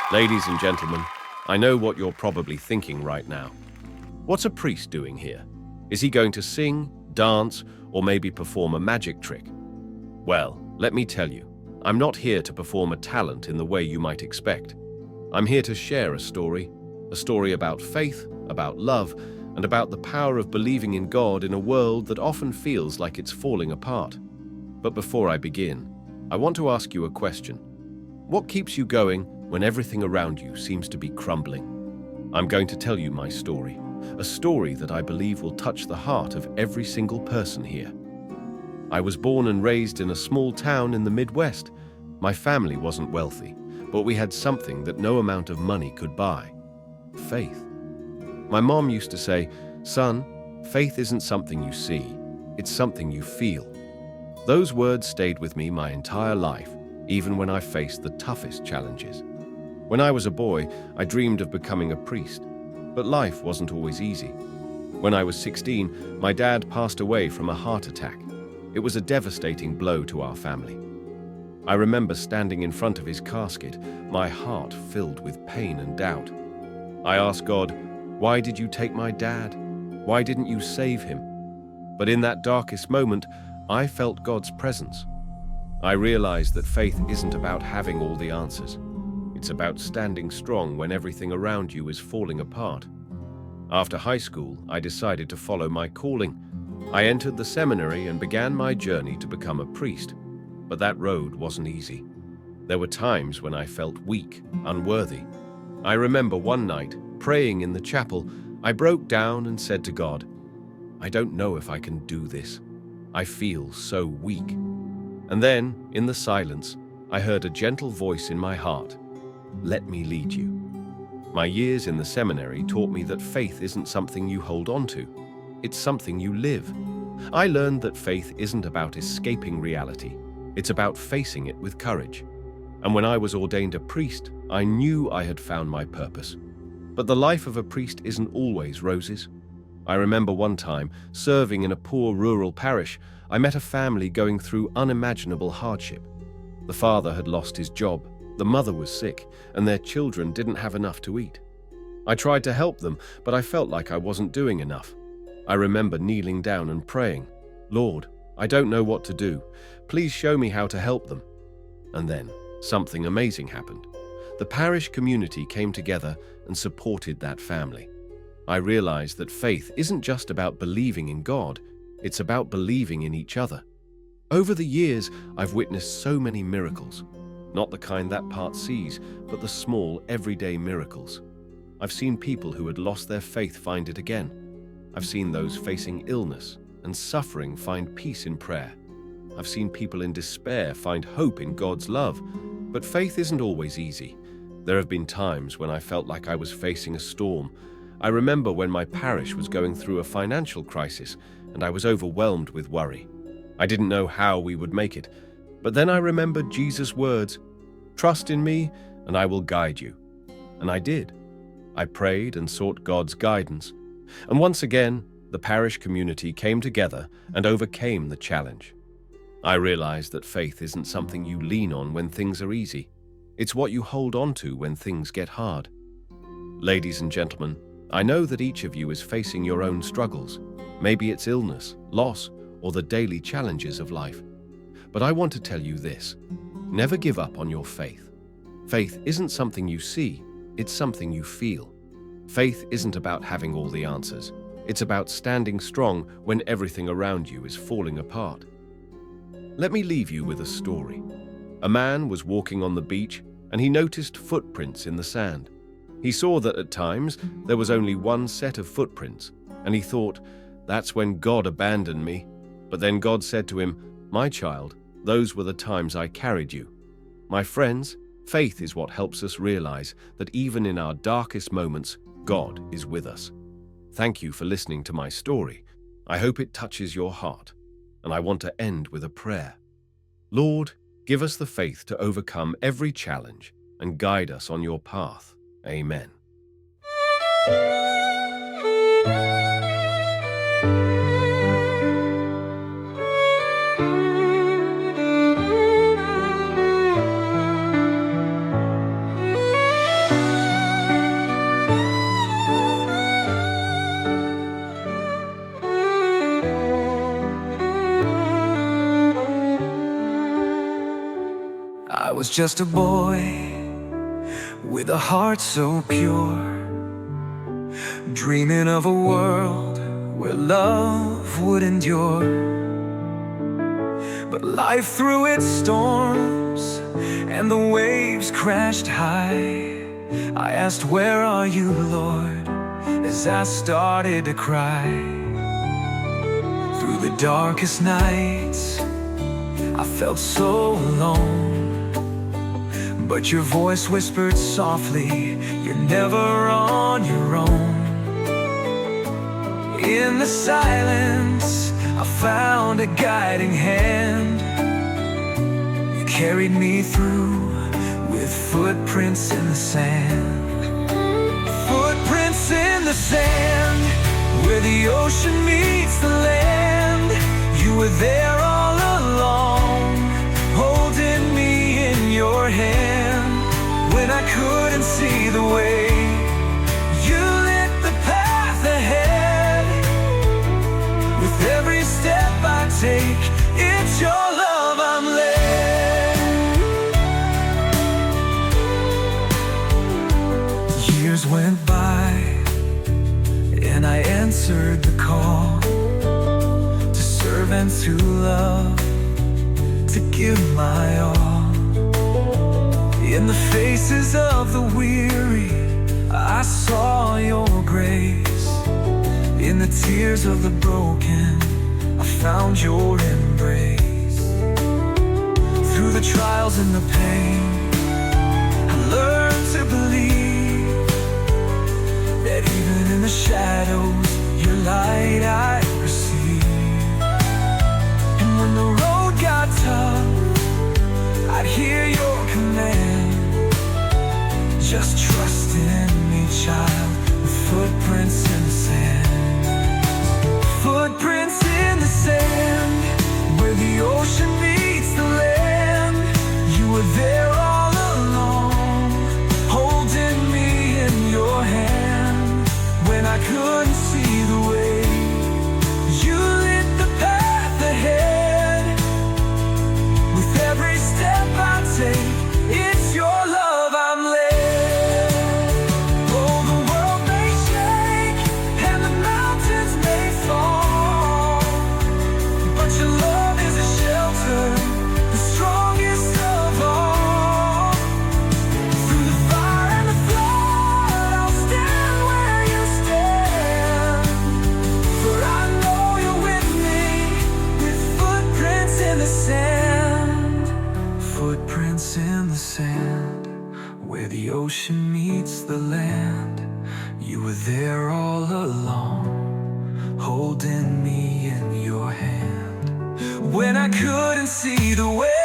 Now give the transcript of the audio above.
Ladies and gentlemen, I know what you're probably thinking right now. What's a priest doing here? Is he going to sing, dance, or maybe perform a magic trick? Well, let me tell you, I'm not here to perform a talent in the way you might expect. I'm here to share a story about faith, about love, and about the power of believing in God in a world that often feels like it's falling apart. But before I begin, I want to ask you a question. What keeps you going when everything around you seems to be crumbling? I'm going to tell you my story, a story that I believe will touch the heart of every single person here. I was born and raised in a small town in the Midwest. My family wasn't wealthy, but we had something that no amount of money could buy: faith. My mom used to say, "Son, faith isn't something you see, it's something you feel." Those words stayed with me my entire life, even when I faced the toughest challenges. When I was a boy, I dreamed of becoming a priest, but life wasn't always easy. When I was 16, my dad passed away from a heart attack. It was a devastating blow to our family. I remember standing in front of his casket, my heart filled with pain and doubt. I asked God, "Why did you take my dad? Why didn't you save him?" But in that darkest moment, I felt God's presence. I realized that faith isn't about having all the answers. It's about standing strong when everything around you is falling apart. After high school, I decided to follow my calling. I entered the seminary and began my journey to become a priest. But that road wasn't easy. There were times when I felt weak, unworthy. I remember one night, praying in the chapel, I broke down and said to God, "I don't know if I can do this. I feel so weak." And then, in the silence, I heard a gentle voice in my heart, "Let me lead you." My years in the seminary taught me that faith isn't something you hold on to. It's something you live. I learned that faith isn't about escaping reality. It's about facing it with courage. And when I was ordained a priest, I knew I had found my purpose. But the life of a priest isn't always roses. I remember one time, serving in a poor rural parish, I met a family going through unimaginable hardship. The father had lost his job, the mother was sick, and their children didn't have enough to eat. I tried to help them, but I felt like I wasn't doing enough. I remember kneeling down and praying, "Lord, I don't know what to do. Please show me how to help them." And then, something amazing happened. The parish community came together and supported that family. I realized that faith isn't just about believing in God, it's about believing in each other. Over the years, I've witnessed so many miracles. Not the kind that part sees, but the small, everyday miracles. I've seen people who had lost their faith find it again. I've seen those facing illness and suffering find peace in prayer. I've seen people in despair find hope in God's love. But faith isn't always easy. There have been times when I felt like I was facing a storm. I remember when my parish was going through a financial crisis and I was overwhelmed with worry. I didn't know how we would make it. But then I remembered Jesus' words, "Trust in me and I will guide you." And I did. I prayed and sought God's guidance. And once again, the parish community came together and overcame the challenge. I realized that faith isn't something you lean on when things are easy. It's what you hold on to when things get hard. Ladies and gentlemen, I know that each of you is facing your own struggles. Maybe it's illness, loss, or the daily challenges of life. But I want to tell you this: never give up on your faith. Faith isn't something you see, it's something you feel. Faith isn't about having all the answers. It's about standing strong when everything around you is falling apart. Let me leave you with a story. A man was walking on the beach and he noticed footprints in the sand. He saw that at times there was only one set of footprints, and he thought, "That's when God abandoned me." But then God said to him, "My child, those were the times I carried you." My friends, faith is what helps us realize that even in our darkest moments, God is with us. Thank you for listening to my story. I hope it touches your heart. And I want to end with a prayer. Lord, give us the faith to overcome every challenge and guide us on your path. Amen. was just a boy with a heart so pure, dreaming of a world where love would endure. But life threw its storms and the waves crashed high. I asked, "Where are you, Lord?" as I started to cry. Through the darkest nights I felt so alone, but your voice whispered softly, "You're never on your own." In the silence I found a guiding hand. You carried me through with footprints in the sand. Footprints in the sand, where the ocean meets the land. You were there all along, holding me in your hand. When I couldn't see the way, you lit the path ahead. With every step I take, it's your love I'm led. Years went by and I answered the call to serve and to love, to give my all. In the faces of the weary I saw your grace. In the tears of the broken I found your embrace. Through the trials and the pain I learned to believe that even in the shadows your light I perceive. And when the road got tough I'd hear your command, "Just trust in me, child." With footprints in the sand. Footprints in the sand, where the ocean meets the land. You were there all along, holding me in your hand. When I couldn't see the way, you lit the path ahead. With every step I take, it's your love I'm led. Oh, the world may shake and the mountains may fall, but your love is a shelter, the strongest of all. Through the fire and the flood, I'll stand where you stand. For I know you're with me, with footprints in the sand. Footprints in the sand, where the ocean meets the land. You were there all along, holding me in your hand. When I couldn't see the way,